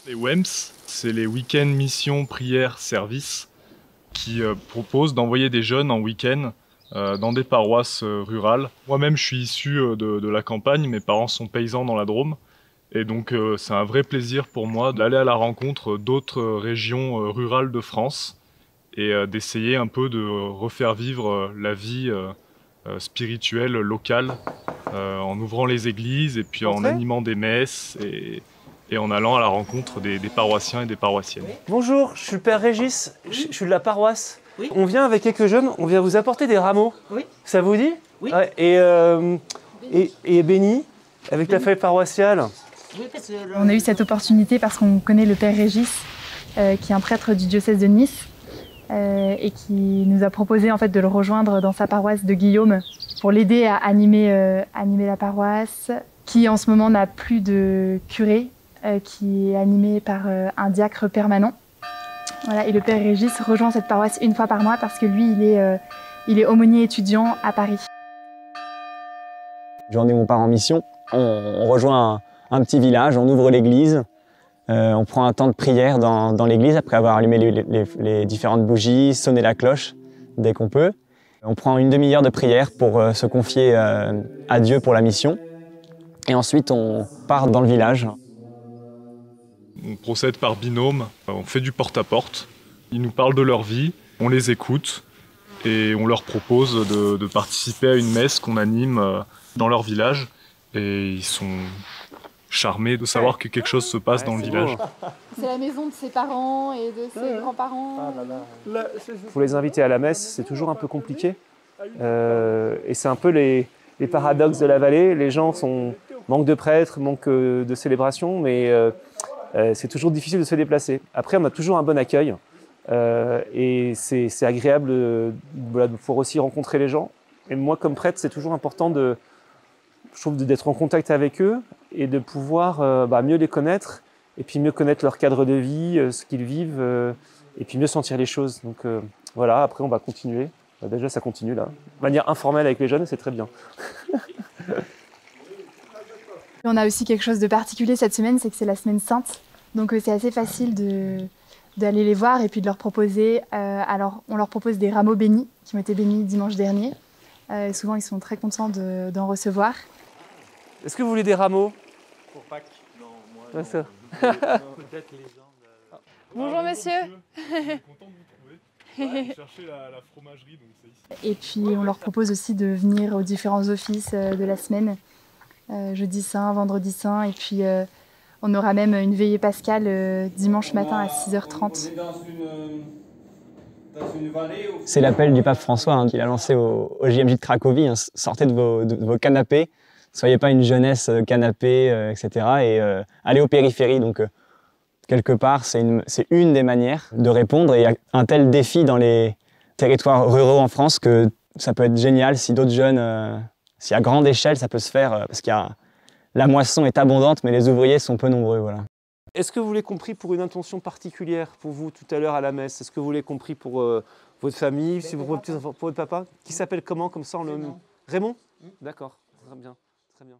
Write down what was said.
Les WEMS, c'est les week-ends missions prières services qui proposent d'envoyer des jeunes en week-end dans des paroisses rurales. Moi-même, je suis issu de la campagne, mes parents sont paysans dans la Drôme. Et donc c'est un vrai plaisir pour moi d'aller à la rencontre d'autres régions rurales de France et d'essayer un peu de refaire vivre la vie spirituelle locale en ouvrant les églises et puis en animant des messes et en allant à la rencontre des paroissiens et des paroissiennes. Bonjour, je suis le père Régis, je suis de la paroisse. Oui. On vient avec quelques jeunes, on vient vous apporter des rameaux. Oui. Ça vous dit? Oui. Ouais, et béni, avec la feuille paroissiale. On a eu cette opportunité parce qu'on connaît le père Régis, qui est un prêtre du diocèse de Nice, et qui nous a proposé en fait de le rejoindre dans sa paroisse de Guillaume pour l'aider à animer la paroisse, qui en ce moment n'a plus de curé, qui est animé par un diacre permanent. Voilà, et le père Régis rejoint cette paroisse une fois par mois parce que lui, il est aumônier étudiant à Paris. Journée où on part en mission, on rejoint un petit village, on ouvre l'église, on prend un temps de prière dans l'église après avoir allumé les différentes bougies, sonné la cloche dès qu'on peut. On prend une demi-heure de prière pour se confier à Dieu pour la mission. Et ensuite, on part dans le village. On procède par binôme, on fait du porte-à-porte. Ils nous parlent de leur vie, on les écoute et on leur propose de participer à une messe qu'on anime dans leur village. Et ils sont charmés de savoir que quelque chose se passe dans le village. C'est la maison de ses parents et de ses grands-parents. Pour les inviter à la messe, c'est toujours un peu compliqué. Et c'est un peu les paradoxes de la vallée. Les gens manquent de prêtres, manquent de célébrations, mais c'est toujours difficile de se déplacer. Après, on a toujours un bon accueil. Et c'est agréable de pouvoir aussi rencontrer les gens. Et moi, comme prêtre, c'est toujours important je trouve d'être en contact avec eux et de pouvoir mieux les connaître et puis mieux connaître leur cadre de vie, ce qu'ils vivent et puis mieux sentir les choses. Donc voilà, après on va continuer. Déjà ça continue là. De manière informelle avec les jeunes, c'est très bien. On a aussi quelque chose de particulier cette semaine, c'est que c'est la semaine sainte. Donc c'est assez facile d'aller les voir et puis de leur proposer. Alors on leur propose des rameaux bénis qui ont été bénis dimanche dernier. Souvent ils sont très contents d'en recevoir. Est-ce que vous voulez des rameaux? Pour Pâques? Non, moi ça. Peut-être les gens. Bonjour monsieur. Je suis content de vous trouver. Chercher la fromagerie, donc c'est ici. Et puis on leur propose aussi de venir aux différents offices de la semaine, jeudi saint, vendredi saint, et puis on aura même une veillée pascale dimanche matin à 6h30. C'est l'appel du pape François qu'il a lancé au JMJ de Cracovie. Sortez de vos canapés, soyez pas une jeunesse canapé, etc. Et allez aux périphéries. Donc quelque part, c'est une des manières de répondre. Et il y a un tel défi dans les territoires ruraux en France que ça peut être génial si d'autres jeunes, si à grande échelle, ça peut se faire. Parce que la moisson est abondante, mais les ouvriers sont peu nombreux. Voilà. Est-ce que vous l'avez compris pour une intention particulière pour vous tout à l'heure à la messe? Est-ce que vous l'avez compris pour votre famille, pour votre papa? Qui s'appelle comment comme ça? Raymond. D'accord, très bien, très bien.